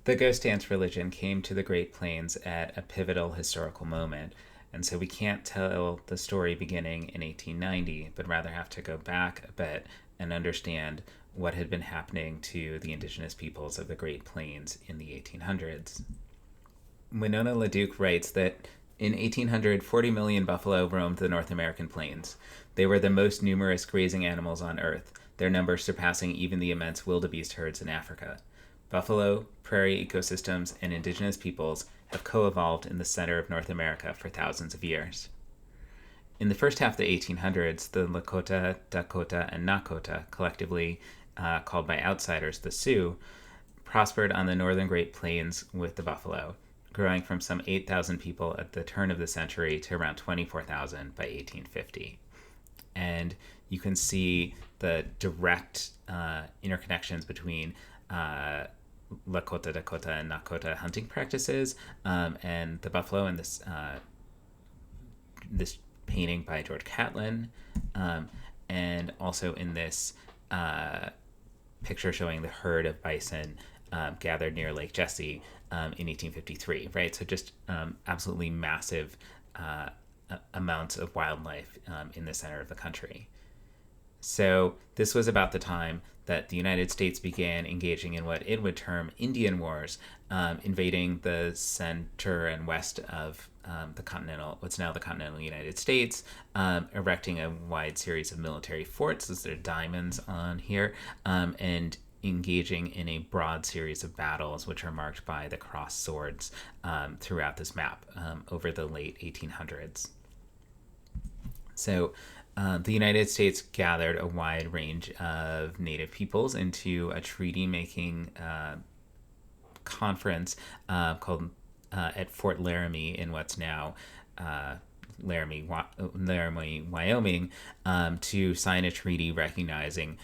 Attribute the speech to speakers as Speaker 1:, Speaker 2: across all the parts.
Speaker 1: The Ghost Dance religion came to the Great Plains at a pivotal historical moment, and so we can't tell the story beginning in 1890, but rather have to go back a bit and understand what had been happening to the indigenous peoples of the Great Plains in the 1800s. Winona LaDuke writes that in 1800, 40 million buffalo roamed the North American plains. They were the most numerous grazing animals on Earth, their numbers surpassing even the immense wildebeest herds in Africa. Buffalo, prairie ecosystems, and indigenous peoples have co-evolved in the center of North America for thousands of years. In the first half of the 1800s, the Lakota, Dakota, and Nakota, collectively called by outsiders the Sioux, prospered on the northern Great Plains with the buffalo, growing from some 8,000 people at the turn of the century to around 24,000 by 1850. And you can see the direct interconnections between Lakota, Dakota, and Nakota hunting practices, and the buffalo in this painting by George Catlin, and also in this picture showing the herd of bison gathered near Lake Jesse in 1853, right? So just absolutely massive amounts of wildlife in the center of the country. So this was about the time that the United States began engaging in what it would term Indian Wars, invading the center and west of what's now the continental United States, erecting a wide series of military forts, as there are diamonds on here, and engaging in a broad series of battles, which are marked by the crossed swords throughout this map over the late 1800s. So the United States gathered a wide range of Native peoples into a treaty-making conference called at Fort Laramie in what's now Laramie, Wyoming, to sign a treaty recognizing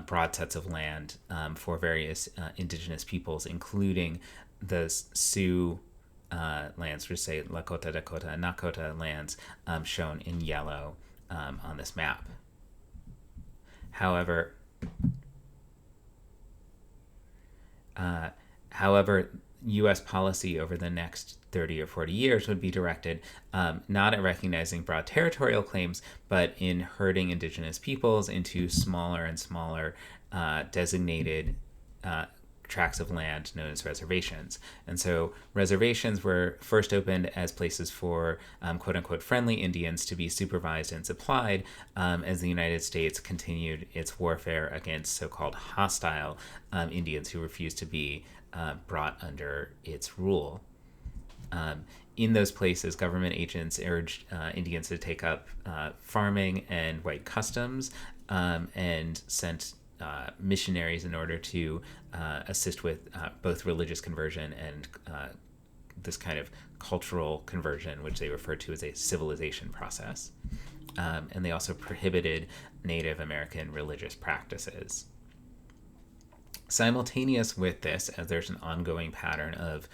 Speaker 1: broad sets of land for various indigenous peoples, including the Sioux lands, which say Lakota, Dakota, and Nakota lands, shown in yellow on this map. However, U.S. policy over the next 30 or 40 years would be directed not at recognizing broad territorial claims, but in herding indigenous peoples into smaller and smaller designated tracts of land known as reservations. And so reservations were first opened as places for quote-unquote friendly Indians to be supervised and supplied as the United States continued its warfare against so-called hostile Indians who refused to be brought under its rule. In those places, government agents urged Indians to take up farming and white customs, and sent missionaries in order to assist with both religious conversion and this kind of cultural conversion, which they referred to as a civilization process. And they also prohibited Native American religious practices. Simultaneous with this, as there's an ongoing pattern of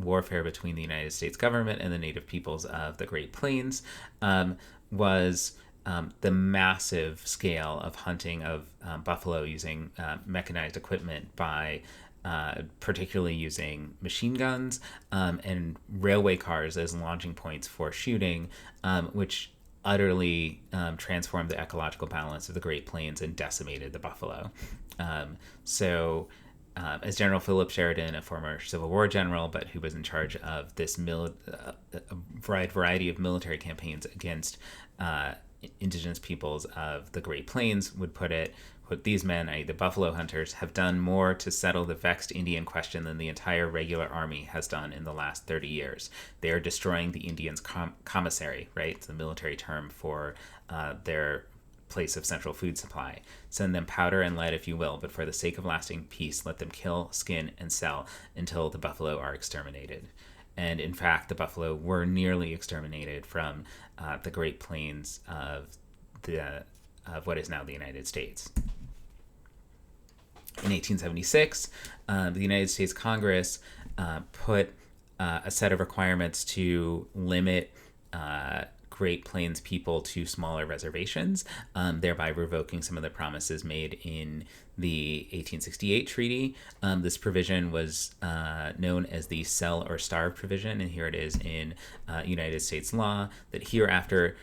Speaker 1: warfare between the United States government and the Native peoples of the Great Plains, was the massive scale of hunting of buffalo using mechanized equipment by particularly using machine guns and railway cars as launching points for shooting, which utterly transformed the ecological balance of the Great Plains and decimated the buffalo. As General Philip Sheridan, a former Civil War general, but who was in charge of this variety of military campaigns against indigenous peoples of the Great Plains, would put it, these men, i.e. the buffalo hunters, have done more to settle the vexed Indian question than the entire regular army has done in the last 30 years. They are destroying the Indians' commissary, right? It's the military term for their place of central food supply. Send them powder and lead if you will, but for the sake of lasting peace, let them kill, skin, and sell until the buffalo are exterminated. And in fact, the buffalo were nearly exterminated from the Great Plains of what is now the United States. In 1876, the United States Congress put a set of requirements to limit Great Plains people to smaller reservations, thereby revoking some of the promises made in the 1868 treaty. This provision was known as the sell or starve provision, and here it is in United States law, that hereafter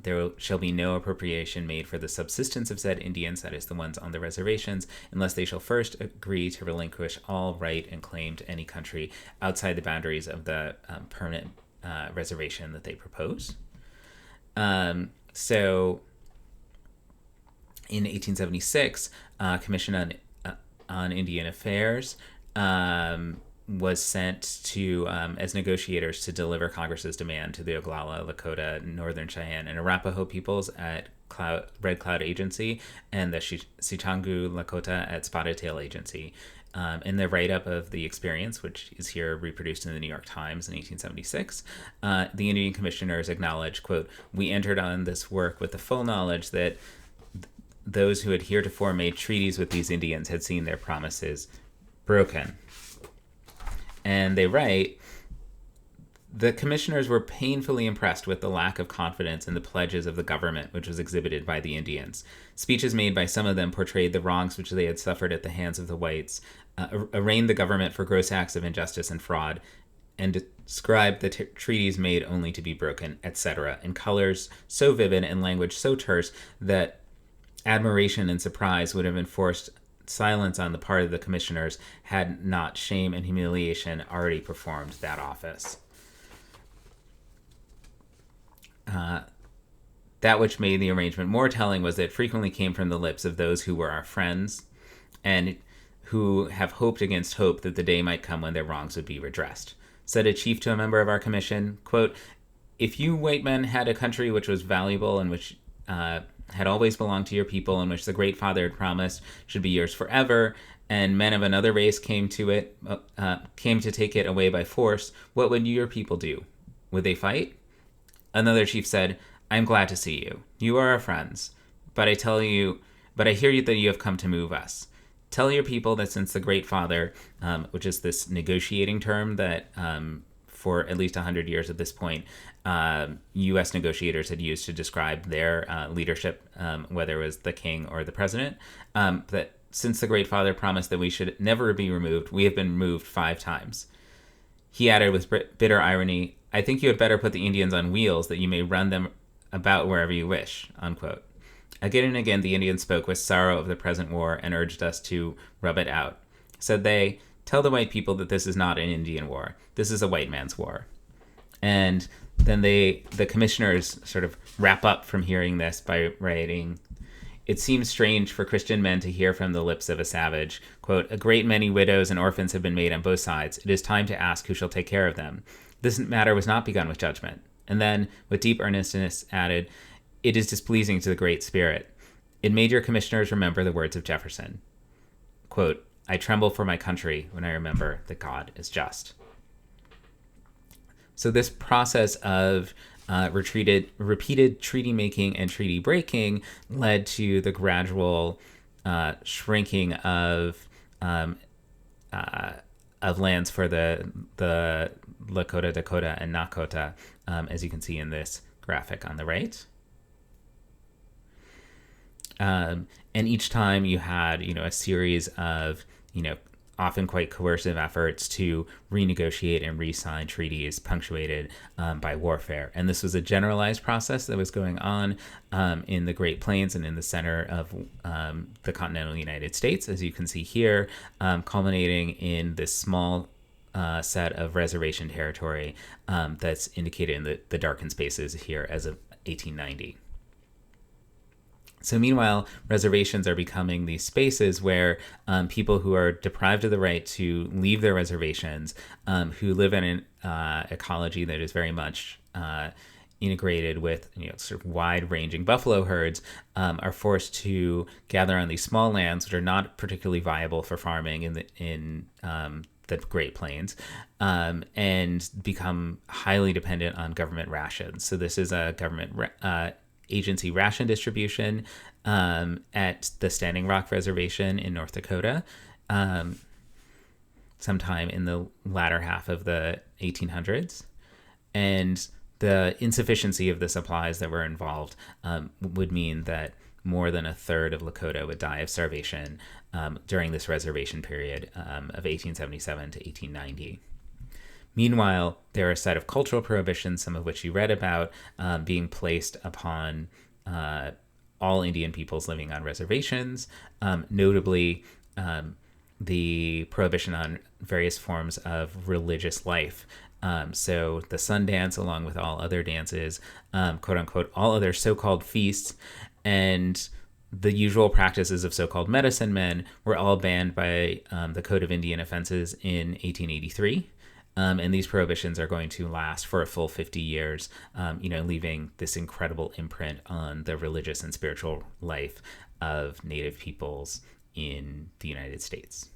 Speaker 1: there shall be no appropriation made for the subsistence of said Indians, that is the ones on the reservations, unless they shall first agree to relinquish all right and claim to any country outside the boundaries of the permanent reservation that they propose. So in 1876, Commission on Indian Affairs was sent to as negotiators to deliver Congress's demand to the Oglala, Lakota, Northern Cheyenne, and Arapaho peoples at Red Cloud Agency, and the Sichangu Lakota at Spotted Tail Agency. In the write-up of the experience, which is here reproduced in the New York Times in 1876, the Indian commissioners acknowledge, quote, "We entered on this work with the full knowledge that those who had heretofore made treaties with these Indians had seen their promises broken." And they write, "The commissioners were painfully impressed with the lack of confidence in the pledges of the government which was exhibited by the Indians. Speeches made by some of them portrayed the wrongs which they had suffered at the hands of the whites, arraigned the government for gross acts of injustice and fraud, and described the treaties made only to be broken, etc., in colors so vivid and language so terse that admiration and surprise would have enforced silence on the part of the commissioners had not shame and humiliation already performed that office." That which made the arrangement more telling was that it frequently came from the lips of those who were our friends and who have hoped against hope that the day might come when their wrongs would be redressed. Said a chief to a member of our commission, quote, "If you white men had a country which was valuable and which had always belonged to your people, and which the Great Father had promised should be yours forever, and men of another race came to take it away by force, what would your people do? Would they fight?" Another chief said, "I am glad to see you. You are our friends. But I hear you that you have come to move us. Tell your people that since the Great Father," which is this negotiating term that for at least 100 years at this point, U.S. negotiators had used to describe their leadership, whether it was the king or the president, that since the Great Father promised that we should never be removed, we have been removed 5 times. He added with bitter irony, "I think you had better put the Indians on wheels that you may run them about wherever you wish," unquote. Again and again the Indians spoke with sorrow of the present war and urged us to rub it out. Said they, "Tell the white people that this is not an Indian war. This is a white man's war." And then the commissioners sort of wrap up from hearing this by writing, "It seems strange for Christian men to hear from the lips of a savage, quote, 'A great many widows and orphans have been made on both sides. It is time to ask who shall take care of them. This matter was not begun with judgment.' And then, with deep earnestness, added, 'It is displeasing to the Great Spirit. It made your commissioners remember the words of Jefferson. Quote, I tremble for my country when I remember that God is just.'" So this process of repeated treaty making and treaty breaking led to the gradual shrinking of lands for the Lakota, Dakota, and Nakota, as you can see in this graphic on the right. And each time you had, a series of, often quite coercive efforts to renegotiate and re-sign treaties punctuated by warfare. And this was a generalized process that was going on in the Great Plains and in the center of the continental United States, as you can see here, culminating in this small set of reservation territory that's indicated in the darkened spaces here as of 1890. So meanwhile, reservations are becoming these spaces where people who are deprived of the right to leave their reservations, who live in an ecology that is very much integrated with sort of wide-ranging buffalo herds, are forced to gather on these small lands, which are not particularly viable for farming in the Great Plains, and become highly dependent on government rations. So this is a government agency ration distribution at the Standing Rock Reservation in North Dakota sometime in the latter half of the 1800s. And The insufficiency of the supplies that were involved would mean that more than a third of Lakota would die of starvation during this reservation period of 1877 to 1890. Meanwhile, there are a set of cultural prohibitions, some of which you read about, being placed upon all Indian peoples living on reservations, notably the prohibition on various forms of religious life. So the sun dance, along with all other dances, quote unquote, all other so-called feasts, and the usual practices of so-called medicine men were all banned by the Code of Indian Offenses in 1883. And these prohibitions are going to last for a full 50 years, leaving this incredible imprint on the religious and spiritual life of Native peoples in the United States.